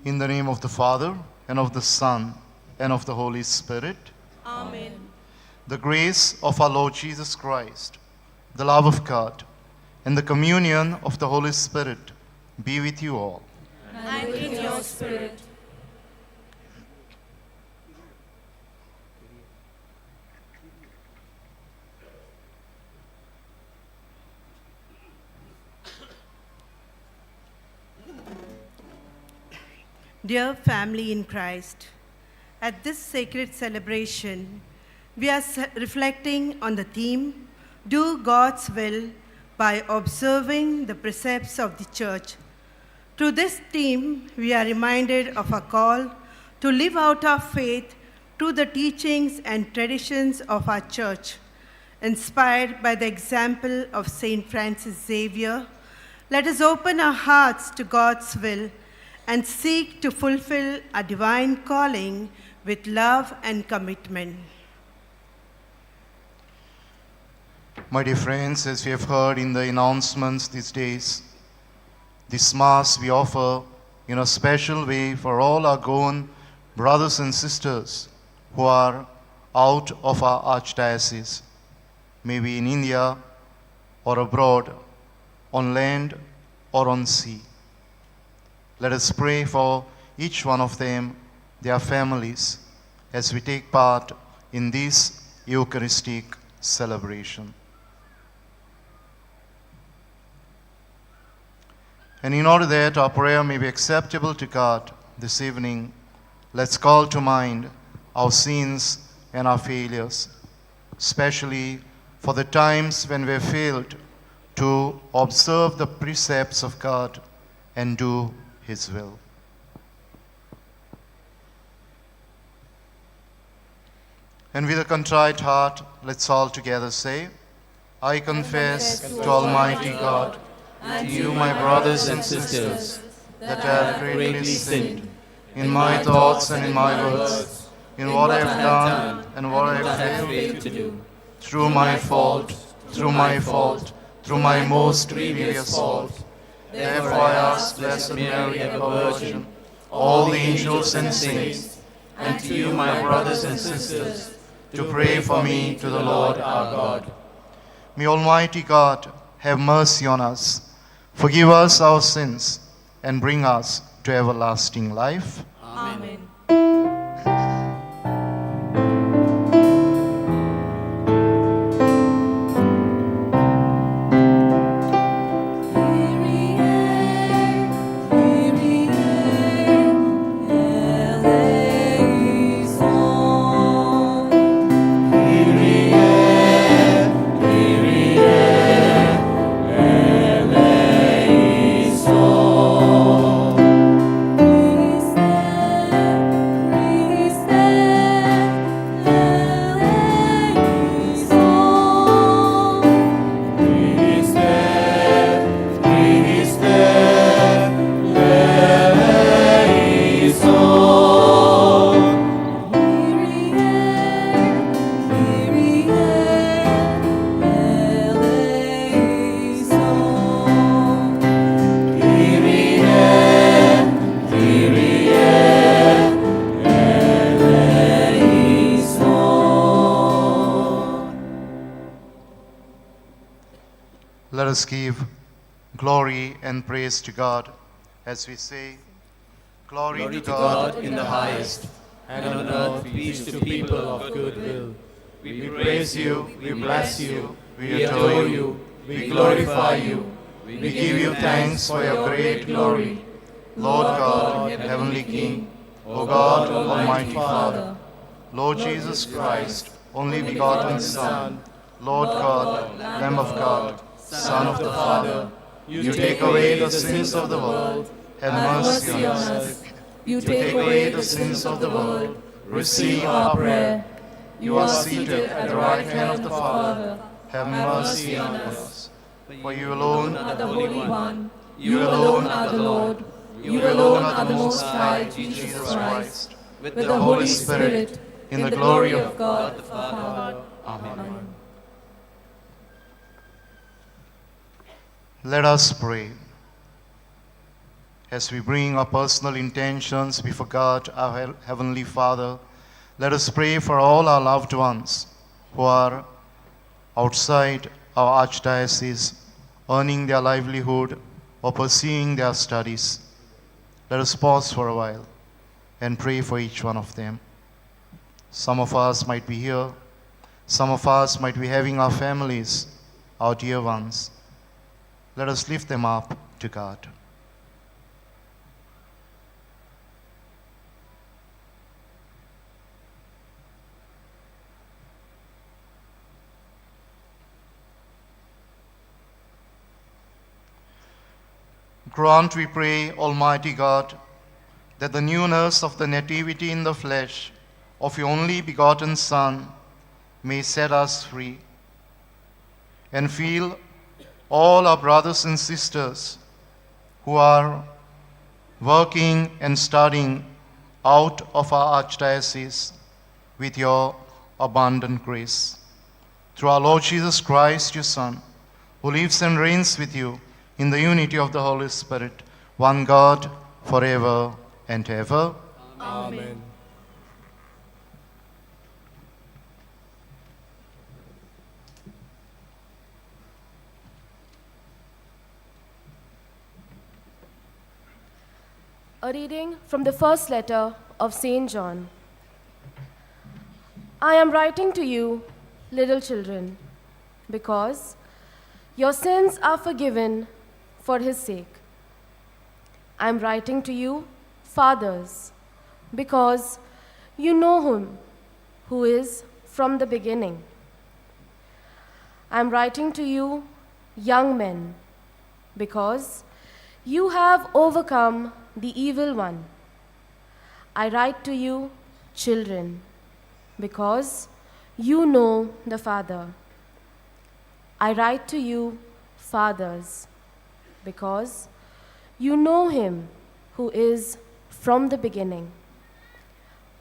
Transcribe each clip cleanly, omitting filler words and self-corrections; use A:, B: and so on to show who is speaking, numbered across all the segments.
A: In the name of the Father, and of the Son, and of the Holy Spirit.
B: Amen.
A: The grace of our Lord Jesus Christ, the love of God, and the communion of the Holy Spirit be with you all.
B: And with your spirit.
C: Dear family in Christ, at this sacred celebration, we are reflecting on the theme, Do God's Will, by observing the precepts of the Church. Through this theme, we are reminded of a call to live out our faith through the teachings and traditions of our Church. Inspired by the example of St. Francis Xavier, let us open our hearts to God's will and seek to fulfill a divine calling with love and commitment.
A: My dear friends, as we have heard in the announcements these days, this Mass we offer in a special way for all our Goan brothers and sisters who are out of our archdiocese, maybe in India or abroad, on land or on sea. Let us pray for each one of them, their families, as we take part in this Eucharistic celebration. And in order that our prayer may be acceptable to God this evening, let's call to mind our sins and our failures, especially for the times when we have failed to observe the precepts of God and do His will. And with a contrite heart, let's all together say, I confess to Almighty God and to you, my brothers and sisters, that I have greatly sinned in my thoughts and in my words, in what I have done and what I have failed to do, through my fault, through my most grievous fault. Therefore I ask Blessed Mary, ever Virgin, all the angels and saints, and to you, my brothers and sisters, to pray for me to the Lord our God. May Almighty God have mercy on us, forgive us our sins, and bring us to everlasting life.
B: Amen.
A: Let us give glory and praise to God as we say, Glory to God
D: in the highest, and on earth peace to people of good will. We praise you, we bless you, we adore you, we glorify you, we give you thanks for your great glory.
A: Lord God, Heavenly King, O God, Almighty Father, Lord Jesus Christ, only begotten Son, Lord God, Lamb of God, Son of the Father, you take away the sins of the world, have mercy on us.
B: You take away the sins of the world, receive our prayer.
A: You are seated at the right hand of the Father, have mercy on us. For you alone
B: are the Holy One,
A: you alone are the Lord, you alone are the Most High, Jesus Christ,
B: with the Holy Spirit,
A: in the glory of
B: God the Father.
A: Amen. Let us pray. As we bring our personal intentions before God, our Heavenly Father, let us pray for all our loved ones who are outside our archdiocese, earning their livelihood or pursuing their studies. Let us pause for a while and pray for each one of them. Some of us might be here. Some of us might be having our families, our dear ones. Let us lift them up to God. Grant, we pray, Almighty God, that the newness of the nativity in the flesh of your only begotten Son may set us free, and fill all our brothers and sisters who are working and studying out of our archdiocese with your abundant grace. Through our Lord Jesus Christ, your Son, who lives and reigns with you in the unity of the Holy Spirit, one God, forever and ever.
D: Amen.
E: A reading from the first letter of St. John. I am writing to you, little children, because your sins are forgiven for his sake. I am writing to you, fathers, because you know him who is from the beginning. I am writing to you, young men, because you have overcome the evil one. I write to you, children, because you know the Father. I write to you, fathers, because you know him who is from the beginning.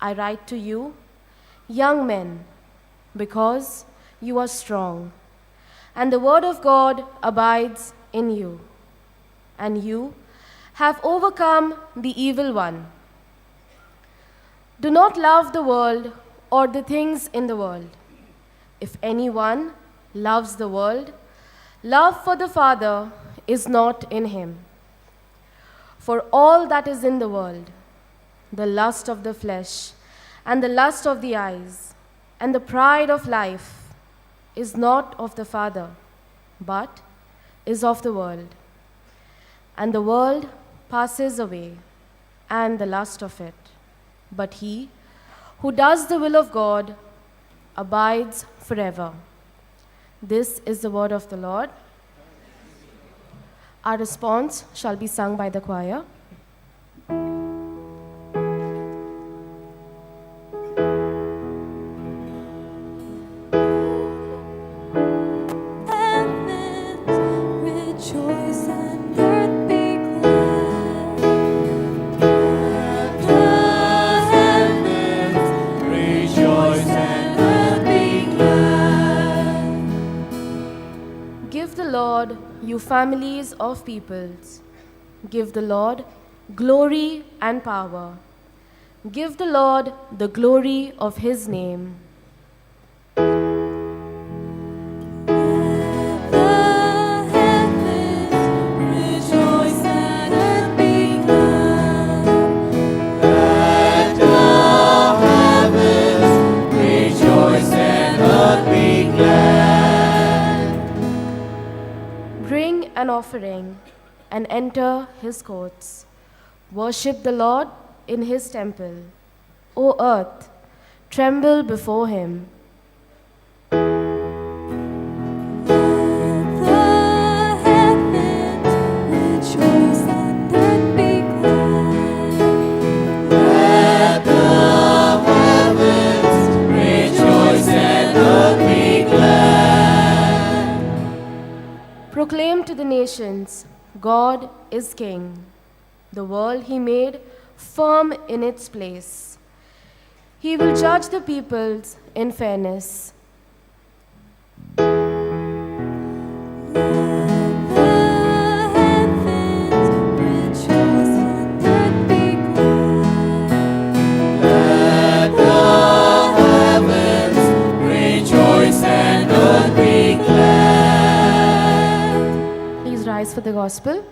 E: I write to you, young men, because you are strong, and the word of God abides in you, and you have overcome the evil one. Do not love the world or the things in the world. If anyone loves the world, love for the Father is not in him. For all that is in the world, the lust of the flesh, and the lust of the eyes, and the pride of life, is not of the Father, but is of the world. And the world passes away, and the lust of it. But he who does the will of God abides forever. This is the word of the Lord. Our response shall be sung by the choir. You families of peoples, give the Lord glory and power. Give the Lord the glory of his name. An offering and enter his courts. Worship the Lord in his temple. O earth, tremble before him. Proclaim to the nations, God is King. The world he made firm in its place. He will judge the peoples in fairness. Let the heavens rejoice. for the Gospel.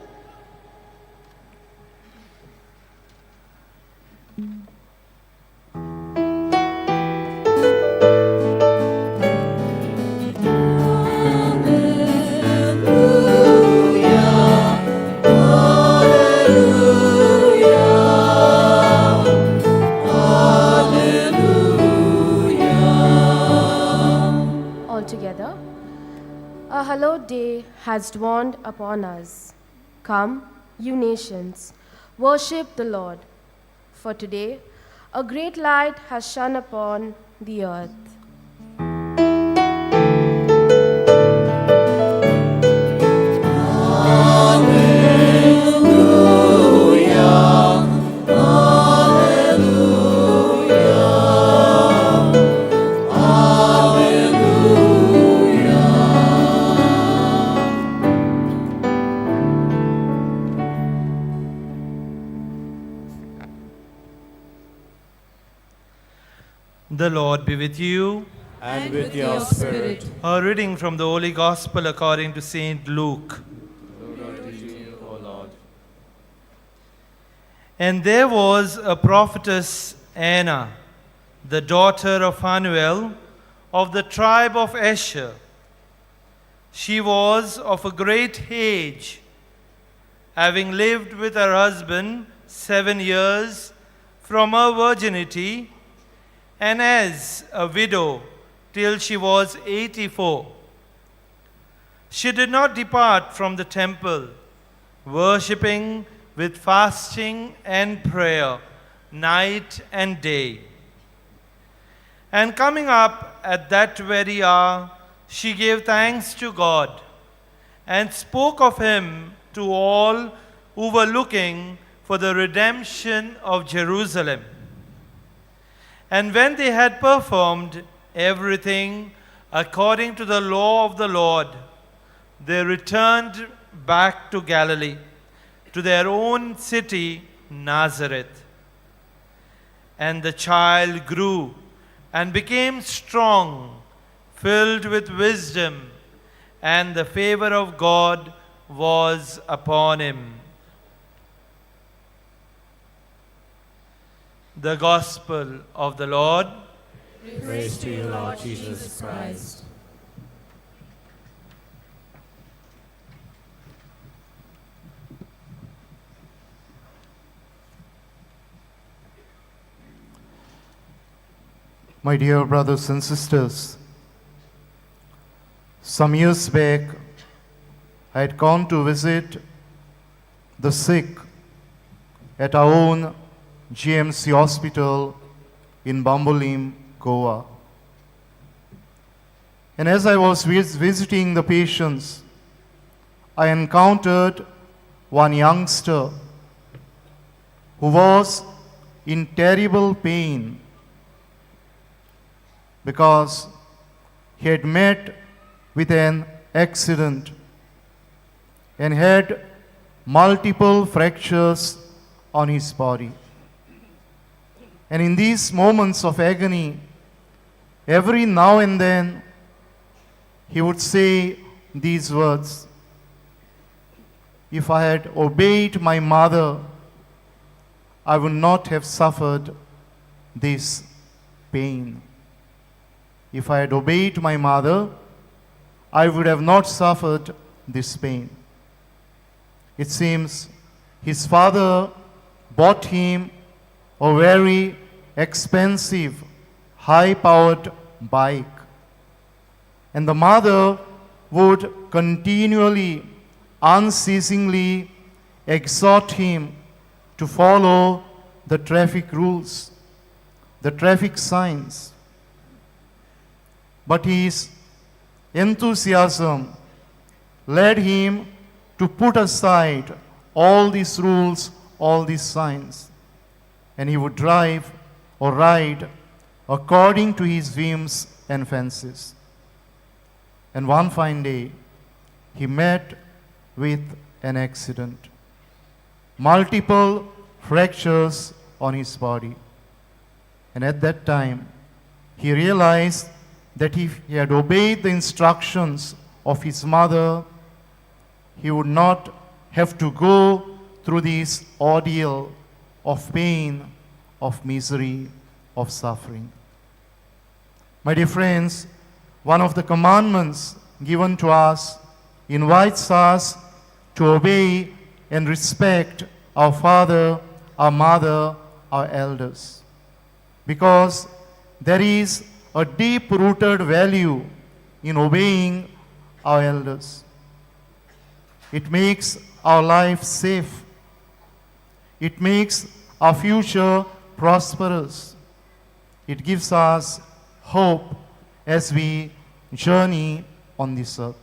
E: Altogether, a hallowed day has dawned upon us. Come, you nations, worship the Lord. For today, a great light has shone upon the earth.
D: The Lord be with you.
B: And with your spirit.
D: A reading from the Holy Gospel according to Saint Luke.
B: Glory to you, O Lord.
D: And there was a prophetess Anna, the daughter of Phanuel, of the tribe of Asher. She was of a great age, having lived with her husband 7 years from her virginity, and as a widow till she was 84. She did not depart from the temple, worshipping with fasting and prayer night and day. And coming up at that very hour, she gave thanks to God and spoke of him to all who were looking for the redemption of Jerusalem. And when they had performed everything according to the law of the Lord, they returned back to Galilee, to their own city, Nazareth. And the child grew and became strong, filled with wisdom, and the favor of God was upon him. The Gospel of the Lord.
B: Praise to you, Lord Jesus Christ.
A: My dear brothers and sisters, some years back, I had gone to visit the sick at our own GMC hospital in Bambolim, Goa. And as I was visiting the patients, I encountered one youngster who was in terrible pain because he had met with an accident and had multiple fractures on his body. And in these moments of agony, every now and then, he would say these words: "If I had obeyed my mother, I would not have suffered this pain. If I had obeyed my mother, I would have not suffered this pain." It seems his father bought him a very expensive, high-powered bike. And the mother would continually, unceasingly exhort him to follow the traffic rules, the traffic signs. But his enthusiasm led him to put aside all these rules, all these signs, and he would drive or ride according to his whims and fancies. And one fine day, he met with an accident. Multiple fractures on his body. And at that time, he realized that if he had obeyed the instructions of his mother, he would not have to go through this ordeal of pain, of misery, of suffering. My dear friends, one of the commandments given to us invites us to obey and respect our father, our mother, our elders. Because there is a deep-rooted value in obeying our elders. It makes our life safe. It makes our future prosperous. It gives us hope as we journey on this earth.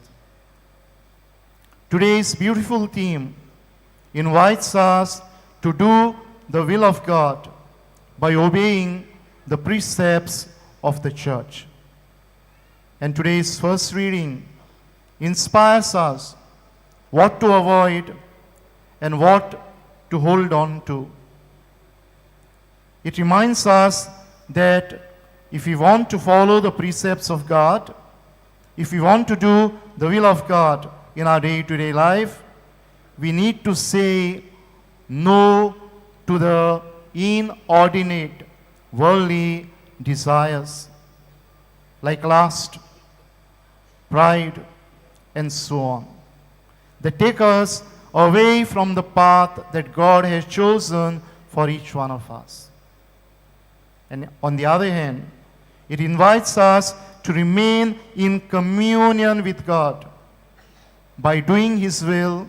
A: Today's beautiful theme invites us to do the will of God by obeying the precepts of the church. And today's first reading inspires us what to avoid and what to hold on to. It reminds us that if we want to follow the precepts of God, if we want to do the will of God in our day-to-day life, we need to say no to the inordinate worldly desires like lust, pride, and so on, that take us away from the path that God has chosen for each one of us. And on the other hand, it invites us to remain in communion with God by doing His will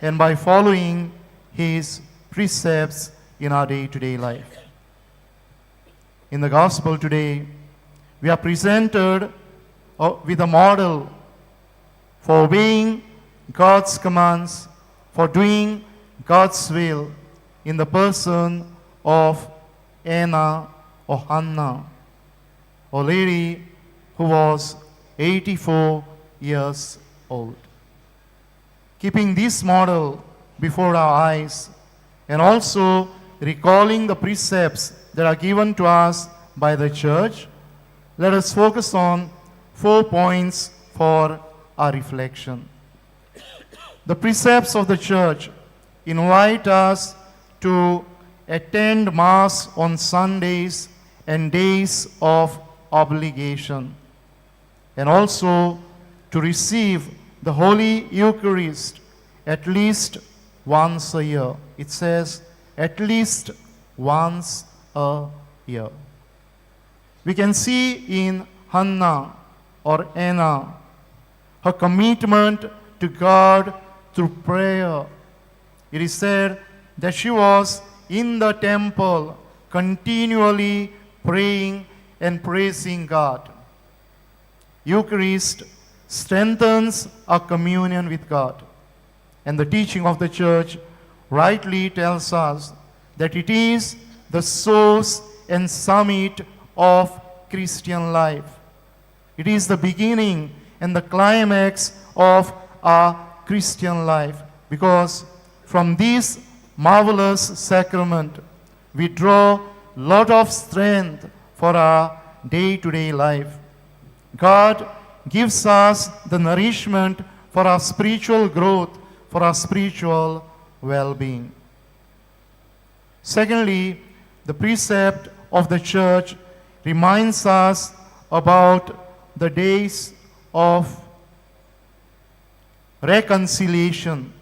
A: and by following His precepts in our day-to-day life. In the Gospel today, we are presented with a model for obeying God's commands, for doing God's will in the person of Anna or Hannah, a lady who was 84 years old. Keeping this model before our eyes and also recalling the precepts that are given to us by the church, let us focus on 4 points for our reflection. The precepts of the church invite us to attend Mass on Sundays and days of obligation, and also to receive the Holy Eucharist at least once a year. It says at least once a year. We can see in Hannah or Anna her commitment to God through prayer. It is said that she was in the temple continually praying and praising God. Eucharist strengthens our communion with God. And the teaching of the church rightly tells us that it is the source and summit of Christian life. It is the beginning and the climax of our Christian life, because from this marvelous sacrament we draw a lot of strength for our day-to-day life. God gives us the nourishment for our spiritual growth, for our spiritual well-being. Secondly, the precept of the church reminds us about the days of reconciliation,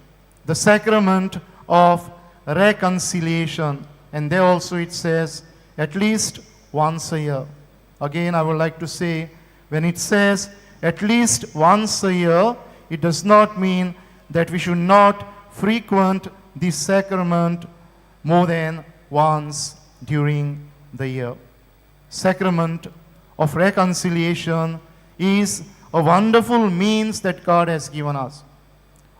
A: the sacrament of reconciliation. And there also it says at least once a year. Again, I would like to say, when it says at least once a year, it does not mean that we should not frequent this sacrament more than once during the year. Sacrament of reconciliation is a wonderful means that God has given us.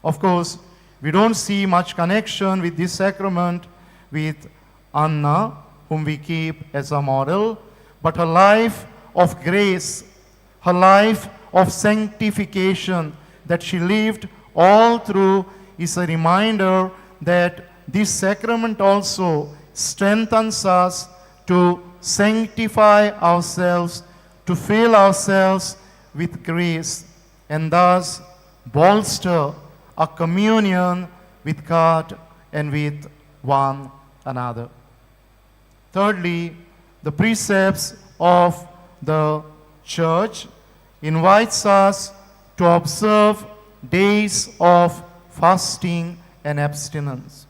A: Of course, we don't see much connection with this sacrament with Anna, whom we keep as a model, but her life of grace, her life of sanctification that she lived all through is a reminder that this sacrament also strengthens us to sanctify ourselves, to fill ourselves with grace, and thus bolster our communion with God and with one another. Thirdly, the precepts of the church invites us to observe days of fasting and abstinence.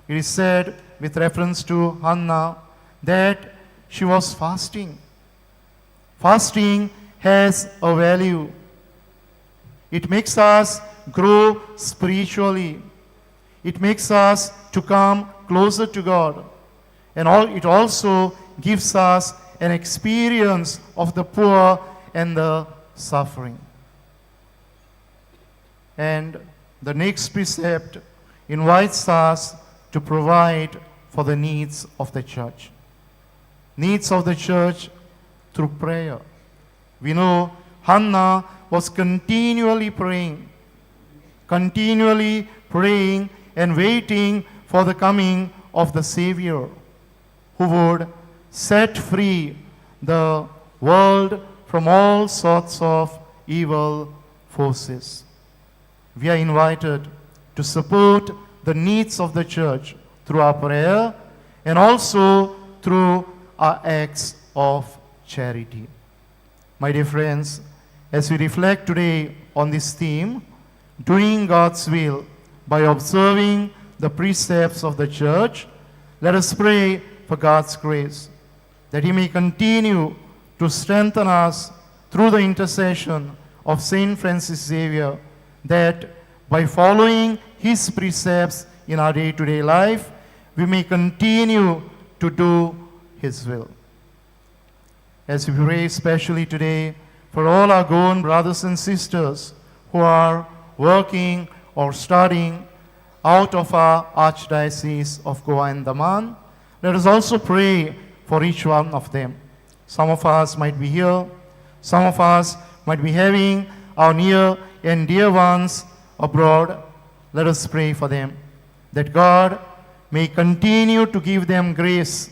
A: It is said with reference to Hannah that she was fasting. Fasting has a value. It makes us grow spiritually. It makes us to come closer to God. And it also gives us an experience of the poor and the suffering. And the next precept invites us to provide for the needs of the church. Needs of the church through prayer. We know Hannah was continually praying and waiting for the coming of the Savior, who would set free the world from all sorts of evil forces. We are invited to support the needs of the church through our prayer and also through our acts of charity. My dear friends, as we reflect today on this theme, doing God's will by observing the precepts of the church, let us pray for God's grace, that He may continue to strengthen us through the intercession of Saint Francis Xavier, that by following his precepts in our day-to-day life, we may continue to do His will. As we pray especially today for all our Goan brothers and sisters who are working or studying out of our Archdiocese of Goa and Daman, let us also pray for each one of them. Some of us might be here, some of us might be having our near and dear ones abroad. Let us pray for them, that God may continue to give them grace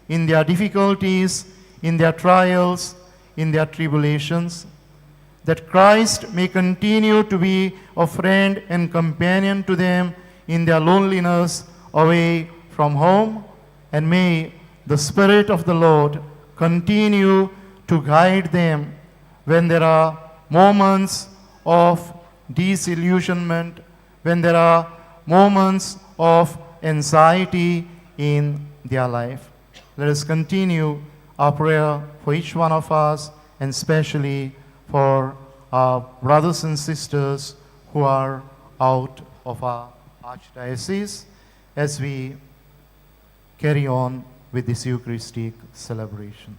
A: in their difficulties, in their trials, in their tribulations, that Christ may continue to be a friend and companion to them in their loneliness away from home, and may the Spirit of the Lord continue to guide them when there are moments of disillusionment, when there are moments of anxiety in their life. Let us continue our prayer for each one of us, and especially for our brothers and sisters who are out of our Archdiocese, as we carry on with this Eucharistic celebration.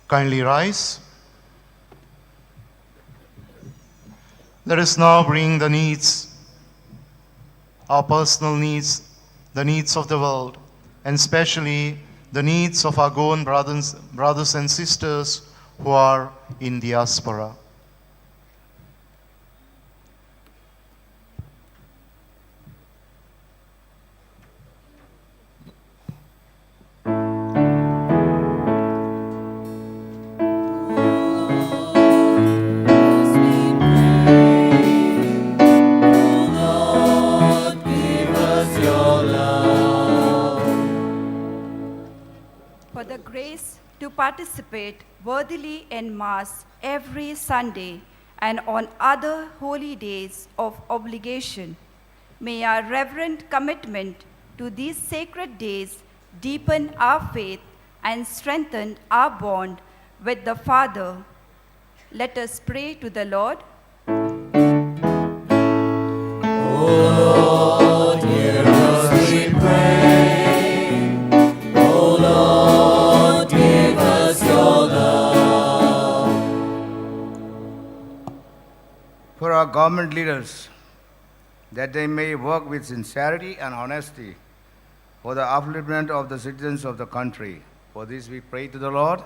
A: Kindly rise. Let us now bring the needs, our personal needs, the needs of the world, and especially the needs of our Goan brothers and sisters who are in diaspora.
F: Participate worthily in Mass every Sunday and on other holy days of obligation. May our reverent commitment to these sacred days deepen our faith and strengthen our bond with the Father. Let us pray to the Lord.
D: O Lord, hear us, we pray. O Lord, give us your love.
G: For our government leaders, that they may work with sincerity and honesty for the upliftment of the citizens of the country, For this we pray to the Lord.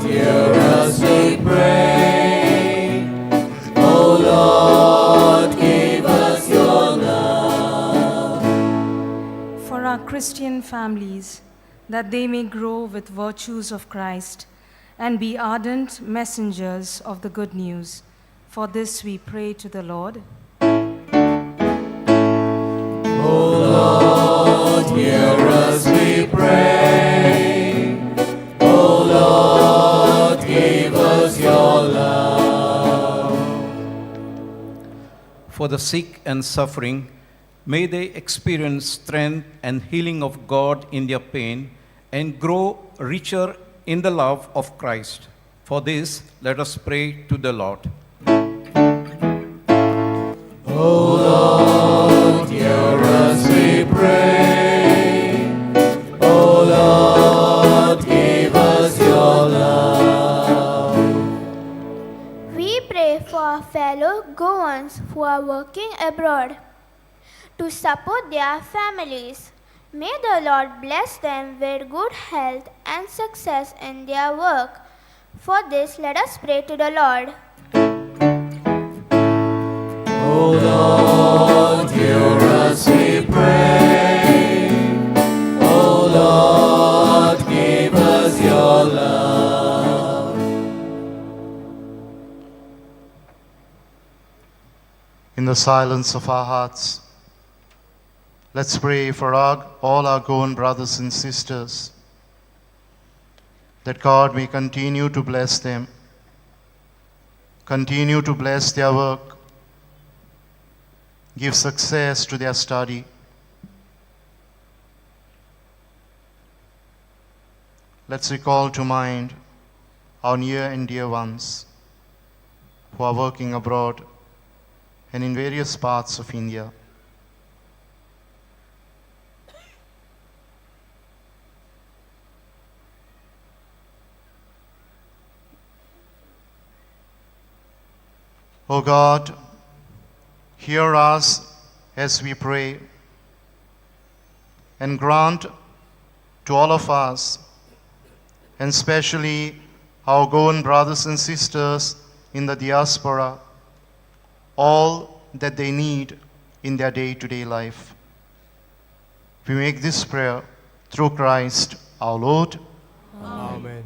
D: Hear us, we pray. O Lord, give us your love.
H: For our Christian families, that they may grow with virtues of Christ and be ardent messengers of the good news. For this we pray to the Lord.
D: O Lord, hear us, we pray. O Lord, give us your love.
I: For the sick and suffering, may they experience strength and healing of God in their pain and grow richer in the love of Christ. For this, let us pray to the Lord.
D: O Lord, hear us, we pray. O Lord, give us your love.
J: We pray for our fellow Goans who are working abroad to support their families. May the Lord bless them with good health and success in their work. For this, let us pray to the Lord.
D: O Lord, hear us, we pray. O Lord, give us your love.
A: In the silence of our hearts, let's pray for all our Goan brothers and sisters, that God may continue to bless them, continue to bless their work, give success to their study. Let's recall to mind our near and dear ones who are working abroad and in various parts of India. O God, hear us as we pray, and grant to all of us, and especially our Goan brothers and sisters in the diaspora, all that they need in their day-to-day life. We make this prayer through Christ our Lord.
D: Amen.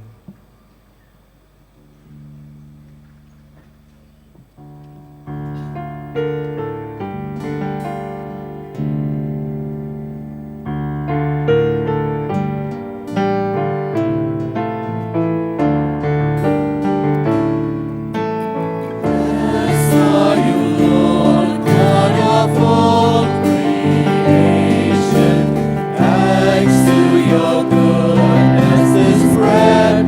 D: Your goodness is spread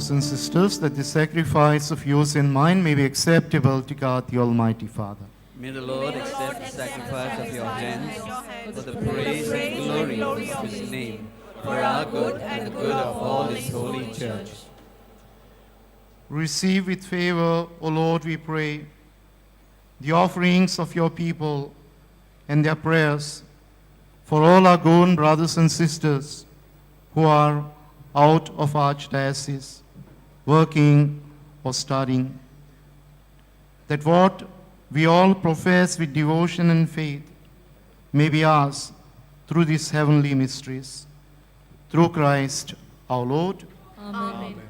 A: brothers and sisters, that the sacrifice of yours and mine may be acceptable to God the Almighty Father.
B: May the Lord accept the sacrifice of your hands for the praise and glory of his name, for our good and the good of all his holy church.
A: Receive with favor, O Lord, we pray, the offerings of your people and their prayers for all our Goan brothers and sisters who are out of Archdiocese, working or studying, that what we all profess with devotion and faith may be ours through these heavenly mysteries. Through Christ our Lord.
H: Amen.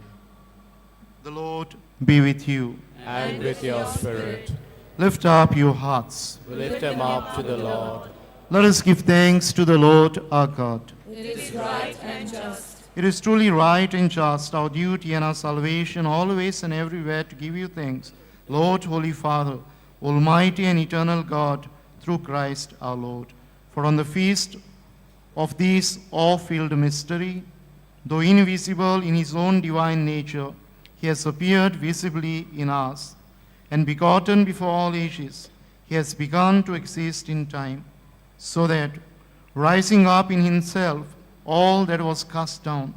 A: The Lord be with you.
D: And with your spirit.
A: Lift up your hearts.
D: We lift them up to the Lord.
A: Let us give thanks to the Lord our God.
H: It is right and just.
A: It is truly right and just, our duty and our salvation, always and everywhere to give you thanks, Lord, Holy Father, Almighty and eternal God, through Christ our Lord. For on the feast of this awe-filled mystery, though invisible in his own divine nature, he has appeared visibly in us, and begotten before all ages, he has begun to exist in time, so that, rising up in himself all that was cast down,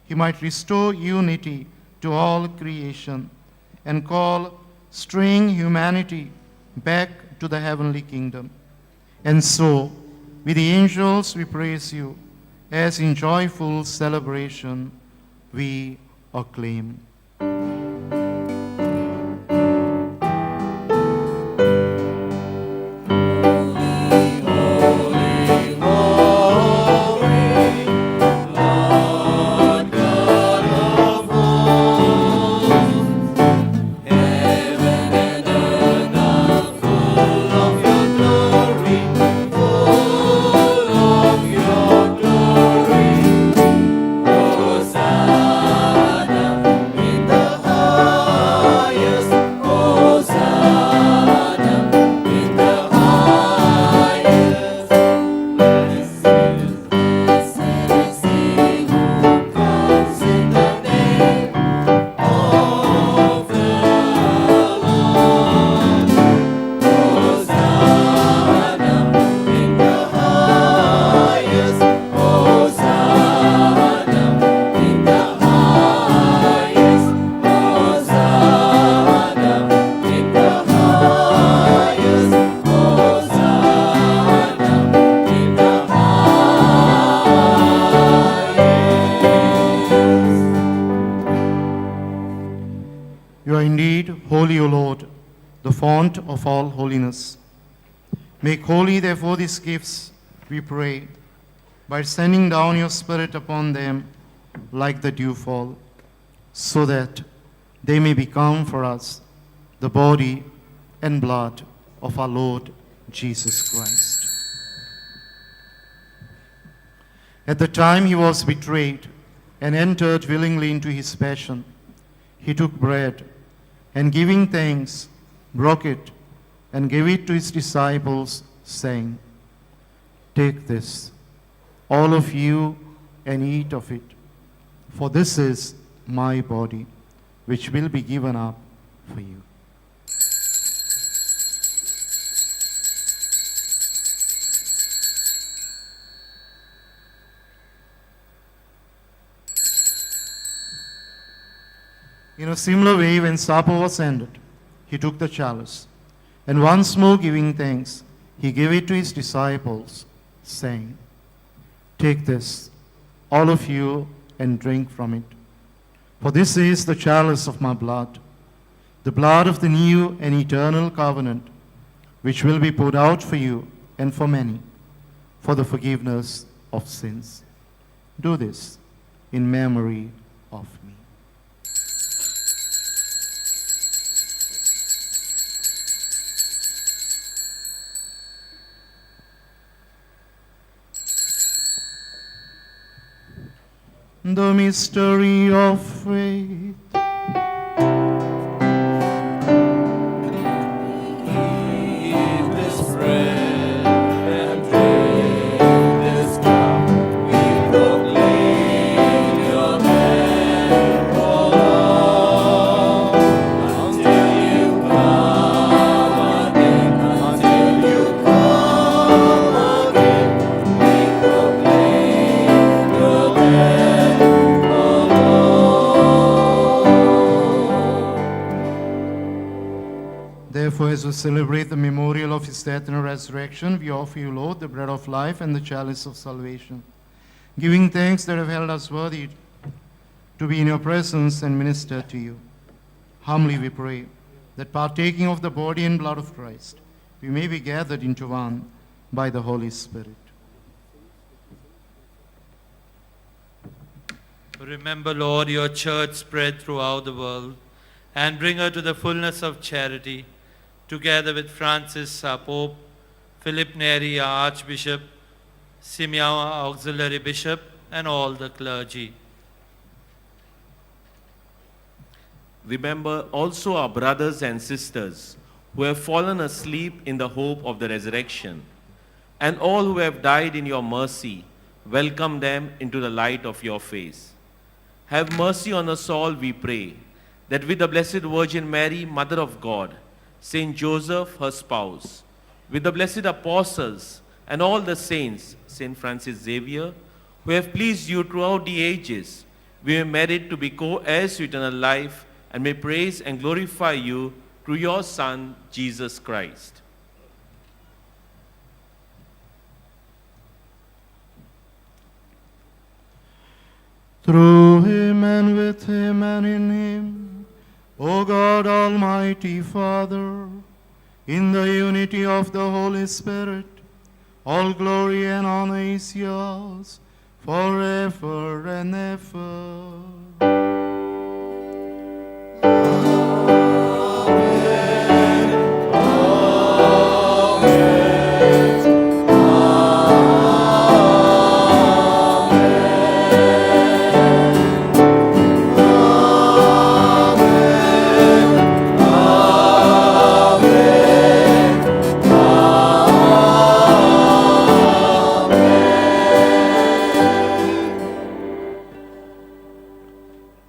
A: he might restore unity to all creation, and call straying humanity back to the heavenly kingdom. And so, with the angels we praise you, as in joyful celebration we acclaim. You are indeed holy, O Lord, the fount of all holiness. Make holy, therefore, these gifts, we pray, by sending down your Spirit upon them like the dewfall, so that they may become for us the body and blood of our Lord Jesus Christ. At the time he was betrayed and entered willingly into his passion, he took bread and, giving thanks, broke it and gave it to his disciples, saying, "Take this, all of you, and eat of it, for this is my body, which will be given up for you." In a similar way, when supper was ended, he took the chalice, and once more giving thanks, he gave it to his disciples, saying, "Take this, all of you, and drink from it. For this is the chalice of my blood, the blood of the new and eternal covenant, which will be poured out for you and for many, for the forgiveness of sins. Do this in memory of me." The mystery of faith.
D: Eat this bread and drink this cup. We proclaim your death, O Lord.
A: Therefore, as we celebrate the memorial of his death and resurrection, we offer you, Lord, the bread of life and the chalice of salvation, giving thanks that have held us worthy to be in your presence and minister to you. Humbly we pray that partaking of the body and blood of Christ, we may be gathered into one by the Holy Spirit.
K: Remember, Lord, your church spread throughout the world, and bring her to the fullness of charity, together with Francis, our Pope, Philip Neri, our Archbishop, Simeon, our Auxiliary Bishop, and all the clergy.
L: Remember also our brothers and sisters who have fallen asleep in the hope of the resurrection, and all who have died in your mercy. Welcome them into the light of your face. Have mercy on us all, we pray, that with the Blessed Virgin Mary, Mother of God, Saint Joseph, her spouse, with the blessed apostles and all the saints, Saint Francis Xavier, who have pleased you throughout the ages, we may merit to be co-heirs to eternal life and may praise and glorify you through your Son, Jesus Christ.
A: Through him and with him and in him, O God, Almighty Father, in the unity of the Holy Spirit, all glory and honor is yours forever and ever.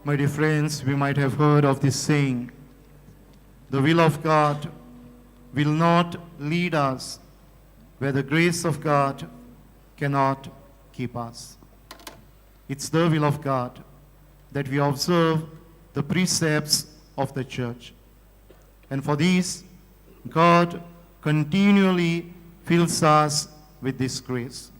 A: My dear friends, we might have heard of this saying, the will of God will not lead us where the grace of God cannot keep us. It's the will of God that we observe the precepts of the church. And for this, God continually fills us with this grace.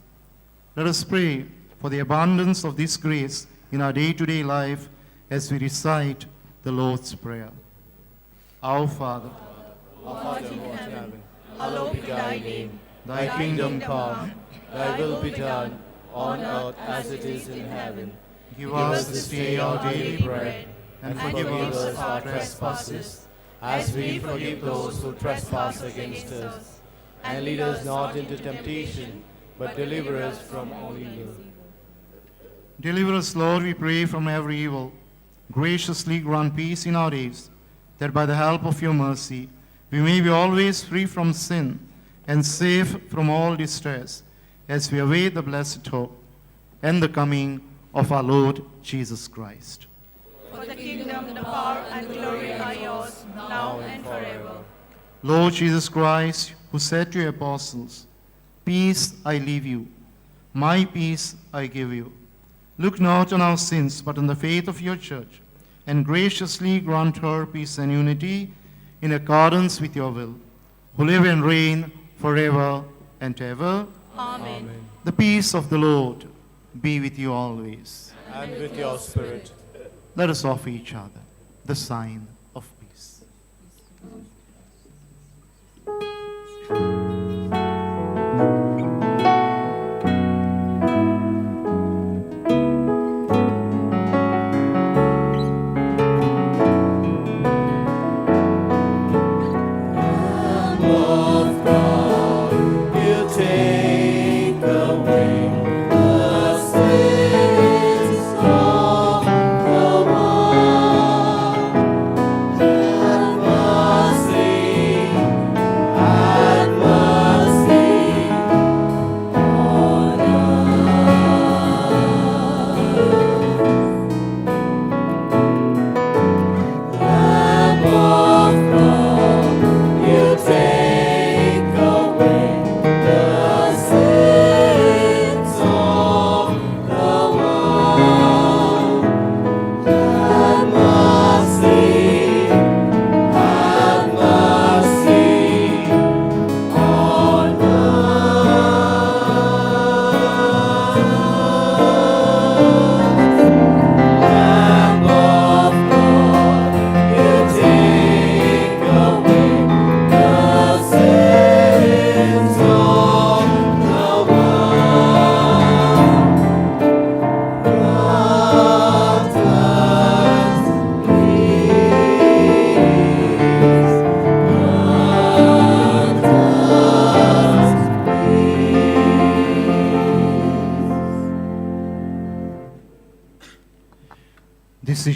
A: Let us pray for the abundance of this grace in our day-to-day life as we recite the Lord's Prayer. Our Father,
D: Our Father who art in heaven, hallowed be thy name. Thy kingdom come, thy will be done, on earth as it is in heaven.
A: give us this day our daily bread,
D: and forgive us our trespasses, as we forgive those who trespass against us. And lead us not into temptation, but deliver us from all evil.
A: Deliver us, Lord, we pray, from every evil. Graciously grant peace in our days, that by the help of your mercy we may be always free from sin and safe from all distress, as we await the blessed hope and the coming of our Lord Jesus Christ.
F: For the kingdom, the power, and glory are yours, now and forever.
A: Lord Jesus Christ, who said to your apostles, "Peace I leave you, my peace I give you," look not on our sins, but on the faith of your church, and graciously grant her peace and unity in accordance with your will, who live and reign forever and ever.
F: Amen.
A: The peace of the Lord be with you always.
D: And with your spirit.
A: Let us offer each other the sign of peace.
D: Away the sins of the world.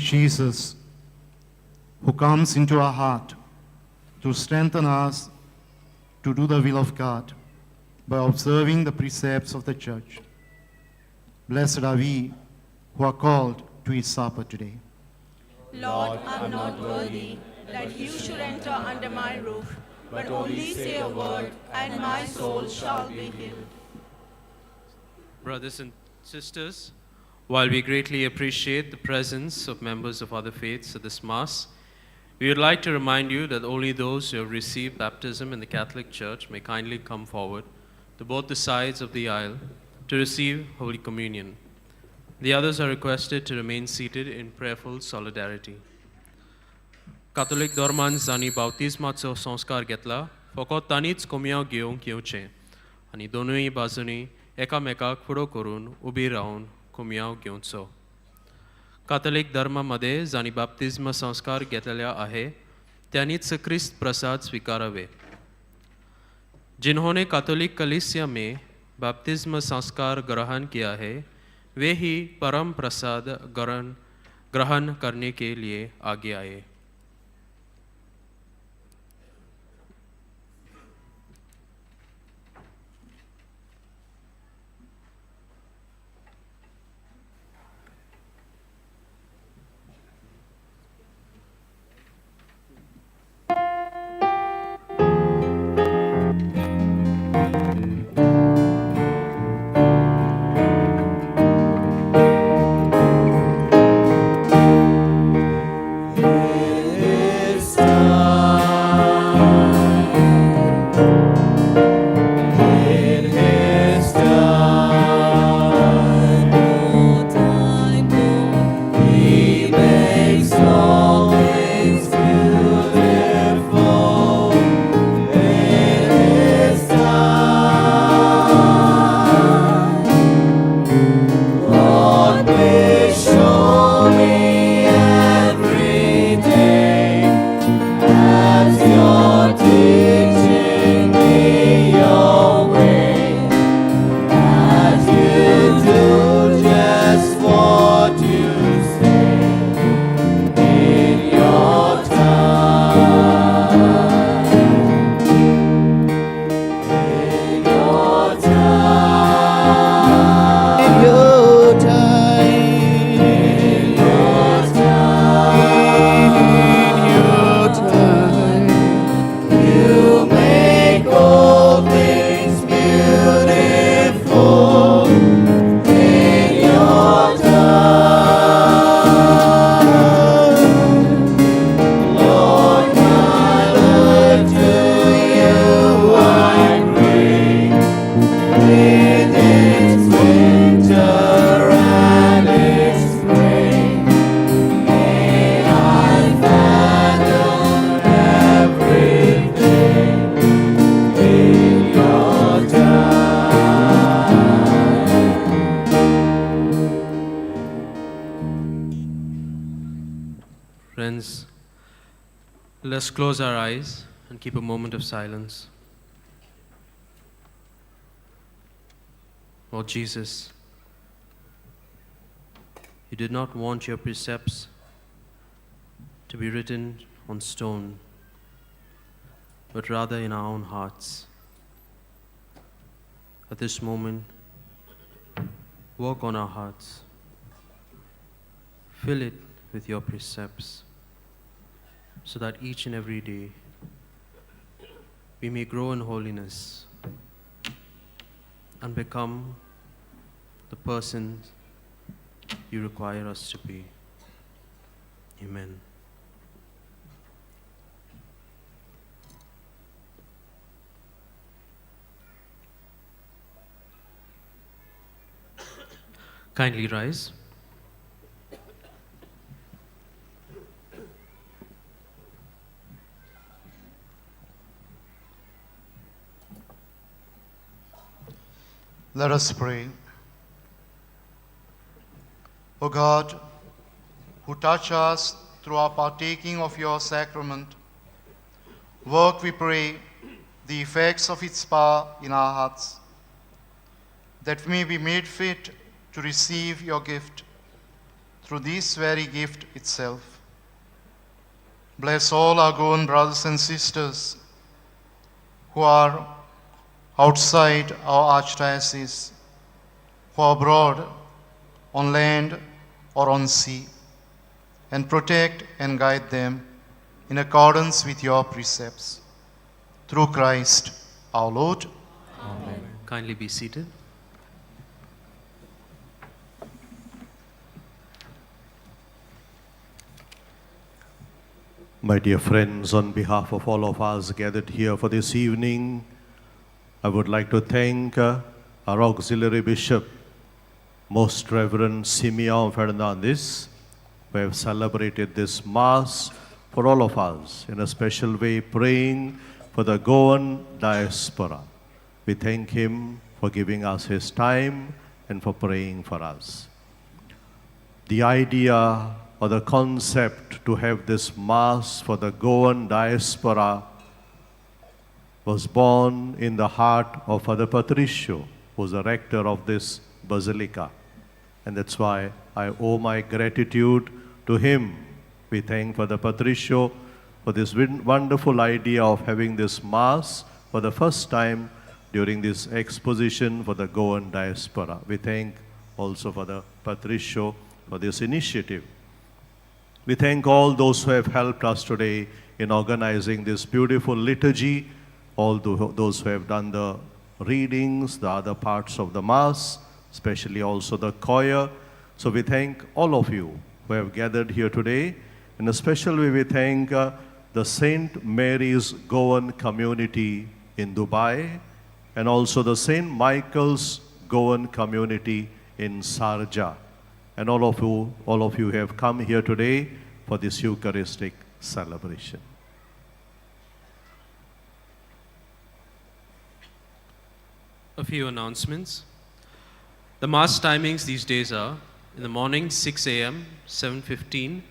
A: Jesus, who comes into our heart to strengthen us to do the will of God by observing the precepts of the Church. Blessed are we who are called to his supper today.
M: Lord, I am not worthy that you should enter under my roof, but only say a word, and my soul shall be healed.
N: Brothers and sisters, while we greatly appreciate the presence of members of other faiths at this Mass, we would like to remind you that only those who have received baptism in the Catholic Church may kindly come forward to both the sides of the aisle to receive Holy Communion. The others are requested to remain seated in prayerful solidarity. Catholic dorman zani baptismaचो संस्कार घेतला फकत तांणीच कोमयाव घेवंक येवचें आनी दोनूय बाजूंनी एकामेकाक फुडो करून उबी रावन कोमयाव घेवचो. कॅथोलिक धर्मामध्ये जाणी बाप्तिस्म संस्कार घेतलेला आहे त्यांनीच ख्रिस्त प्रसाद स्वीकारावे. जिन्होंने कैथोलिक कलीसिया में बपतिस्म संस्कार ग्रहण किया है वे ही परम प्रसाद ग्रहण करने के लिए आगे आए. Friends, let's close our eyes and keep a moment of silence. Lord Jesus, you did not want your precepts to be written on stone, but rather in our own hearts. At this moment, work on our hearts. Fill it with your precepts, so that each and every day we may grow in holiness and become the persons you require us to be. Amen. Kindly rise.
A: Let us pray. O God, who touch us through our partaking of your sacrament, work, we pray, the effects of its power in our hearts, that we may be made fit to receive your gift, through this very gift itself. Bless all our Goan brothers and sisters who are outside our archdiocese, who are abroad, on land or on sea, and protect and guide them in accordance with your precepts. Through Christ our Lord.
N: Amen. Kindly be seated.
O: My dear friends, on behalf of all of us gathered here for this evening, I would like to thank our Auxiliary Bishop, Most Reverend Simeon Fernandez, who have celebrated this Mass for all of us, in a special way praying for the Goan diaspora. We thank him for giving us his time and for praying for us. The idea or the concept to have this Mass for the Goan diaspora was born in the heart of Father Patricio, who was the rector of this Basilica. And that's why I owe my gratitude to him. We thank Father Patricio for this wonderful idea of having this Mass for the first time during this exposition for the Goan diaspora. We thank also Father Patricio for this initiative. We thank all those who have helped us today in organizing this beautiful liturgy, all those who have done the readings, the other parts of the Mass, especially also the choir. So we thank all of you who have gathered here today. In a special way, we thank the St. Mary's Goan community in Dubai and also the St. Michael's Goan community in Sharjah. And all of you have come here today for this Eucharistic celebration.
N: A few announcements. The Mass timings these days are: in the morning 6 a.m., 7:15,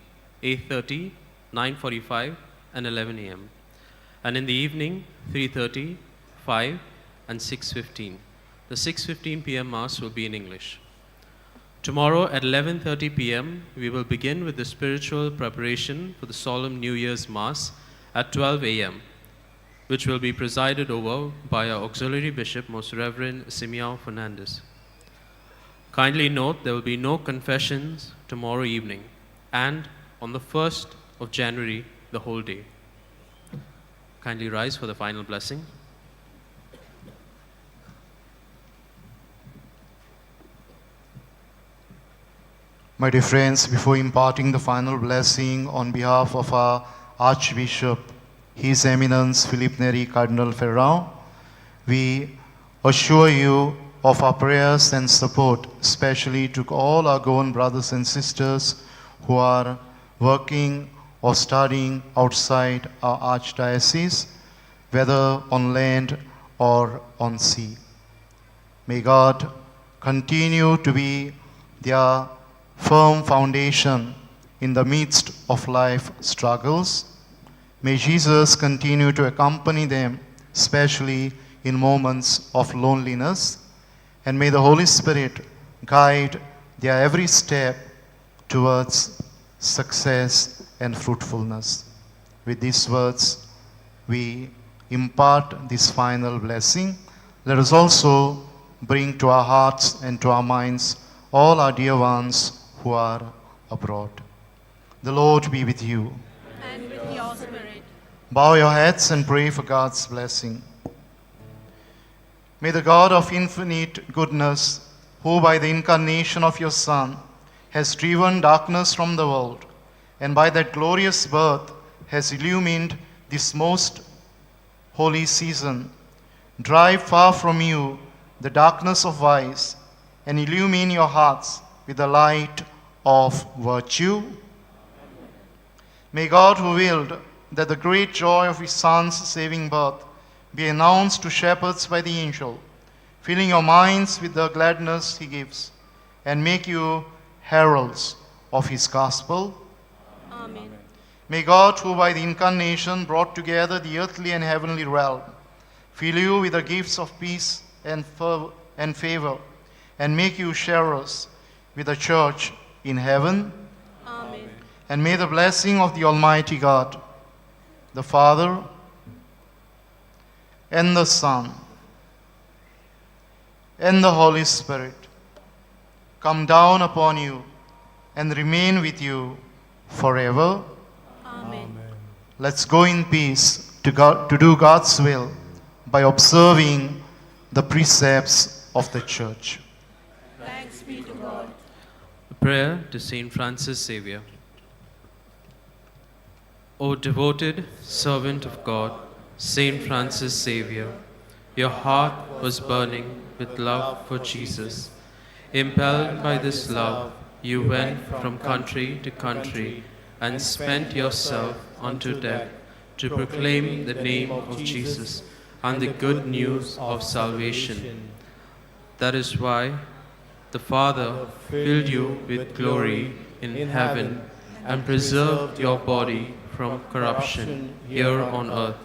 N: 8:30, 9:45, and 11 a.m. And in the evening 3:30, 5, and 6:15. The 6:15 p.m. Mass will be in English. Tomorrow at 11:30 p.m., we will begin with the spiritual preparation for the solemn New Year's Mass at 12 a.m., which will be presided over by our Auxiliary Bishop, Most Reverend Simeon Fernandez. Kindly note there will be no confessions tomorrow evening and on the 1st of January, the whole day. Kindly rise for the final blessing.
A: My dear friends, before imparting the final blessing on behalf of our Archbishop, His Eminence Philippe Neri Cardinal Ferrand, we assure you of our prayers and support, especially to all our Goan brothers and sisters who are working or studying outside our Archdiocese, whether on land or on sea. May God continue to be their firm foundation in the midst of life struggles. May Jesus continue to accompany them, especially in moments of loneliness, and may the Holy Spirit guide their every step towards success and fruitfulness. With these words, we impart this final blessing. Let us also bring to our hearts and to our minds all our dear ones who are abroad. The Lord be with you.
M: And with your spirit.
A: Bow your heads and pray for God's blessing. May the God of infinite goodness, who by the incarnation of your Son has driven darkness from the world, and by that glorious birth has illumined this most holy season, drive far from you the darkness of vice and illumine your hearts with the light of virtue. May God, who willed that the great joy of his Son's saving birth be announced to shepherds by the angel, filling your minds with the gladness he gives, and make you heralds of his gospel.
M: Amen.
A: May God, who by the incarnation brought together the earthly and heavenly realm, fill you with the gifts of peace and favor, and make you sharers with the church in heaven. And may the blessing of the Almighty God, the Father, and the Son, and the Holy Spirit come down upon you and remain with you forever.
M: Amen.
A: Let's go in peace to do God's will by observing the precepts of the Church.
M: Thanks be to God.
N: A prayer to Saint Francis Xavier. O devoted servant of God, Saint Francis Xavier, your heart was burning with love for Jesus. Impelled by this love, you went from country to country and spent yourself unto death to proclaim the name of Jesus and the good news of salvation. That is why the Father filled you with glory in heaven and preserved your body from corruption here on earth.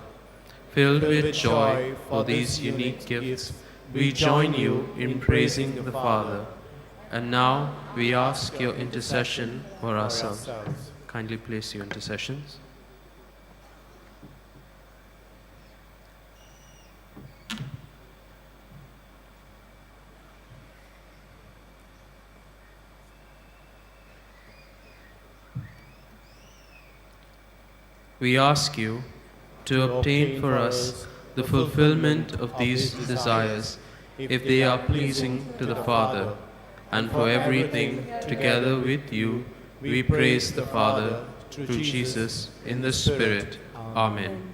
N: Filled with joy for these unique gifts, we join you in praising the Father. And now we ask your intercession for ourselves. Kindly place your intercessions. We ask you to obtain for us the fulfillment of these desires, if they are pleasing to the Father. And for everything, together with you, we praise the Father through Jesus in the Spirit. Amen.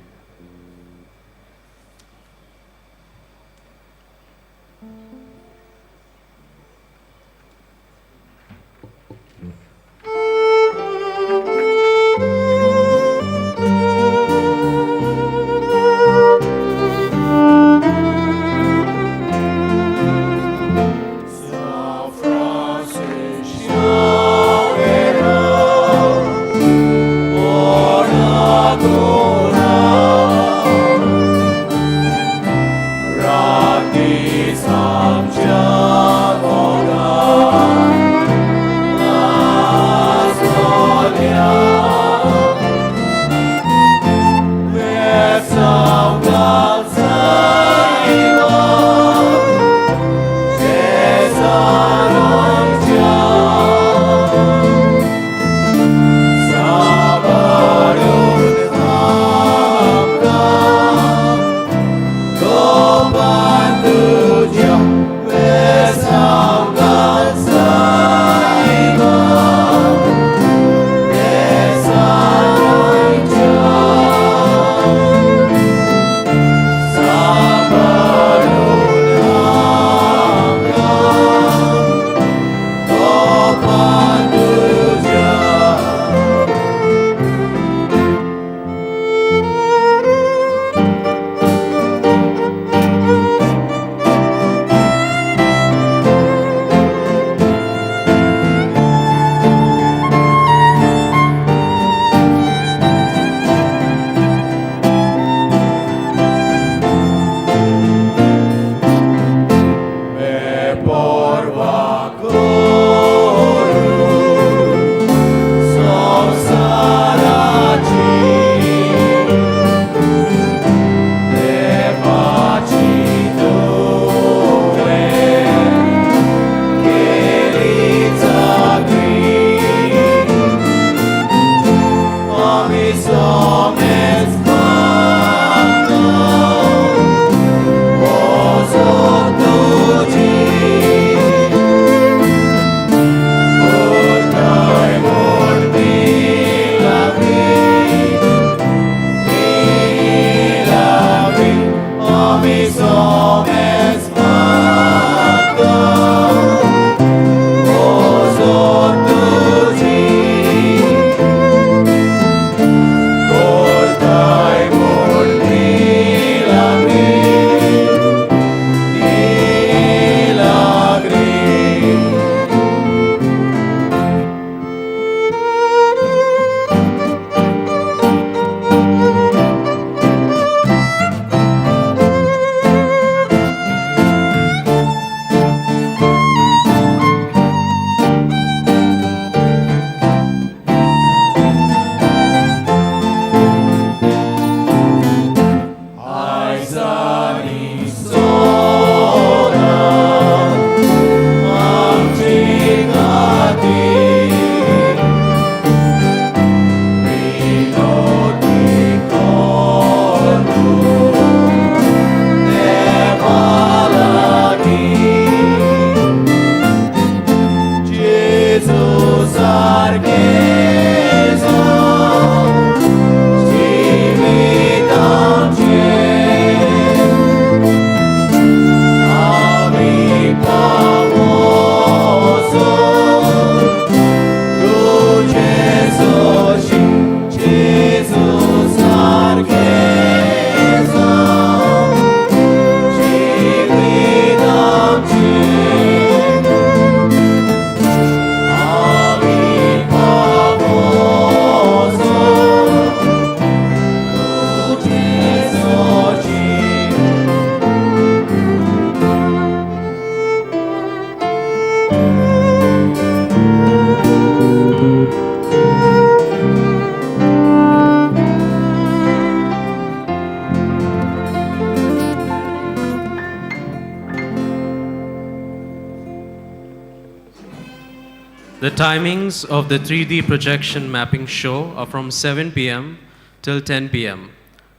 N: The timings of the 3D projection mapping show are from 7 p.m. till 10 p.m.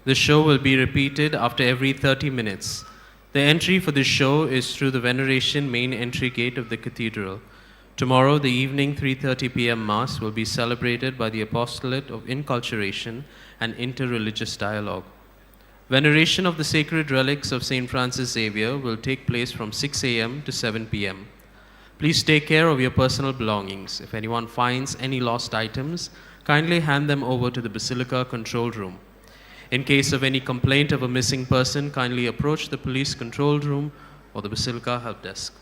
N: The show will be repeated after every 30 minutes. The entry for this show is through the Veneration main entry gate of the cathedral. Tomorrow, the evening 3:30 p.m. Mass will be celebrated by the Apostolate of Inculturation and Interreligious Dialogue. Veneration of the sacred relics of St. Francis Xavier will take place from 6 a.m. to 7 p.m. Please take care of your personal belongings. If anyone finds any lost items, kindly hand them over to the Basilica control room. In case of any complaint of a missing person, kindly approach the police control room or the Basilica help desk.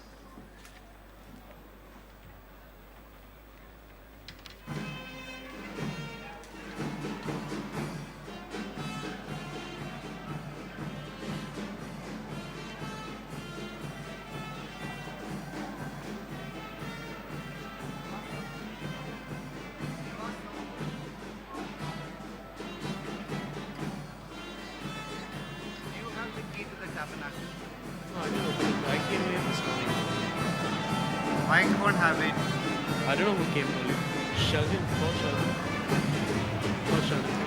G: Why don't have it?
N: I don't know who came earlier. Sheldon, call Sheldon. Call Sheldon.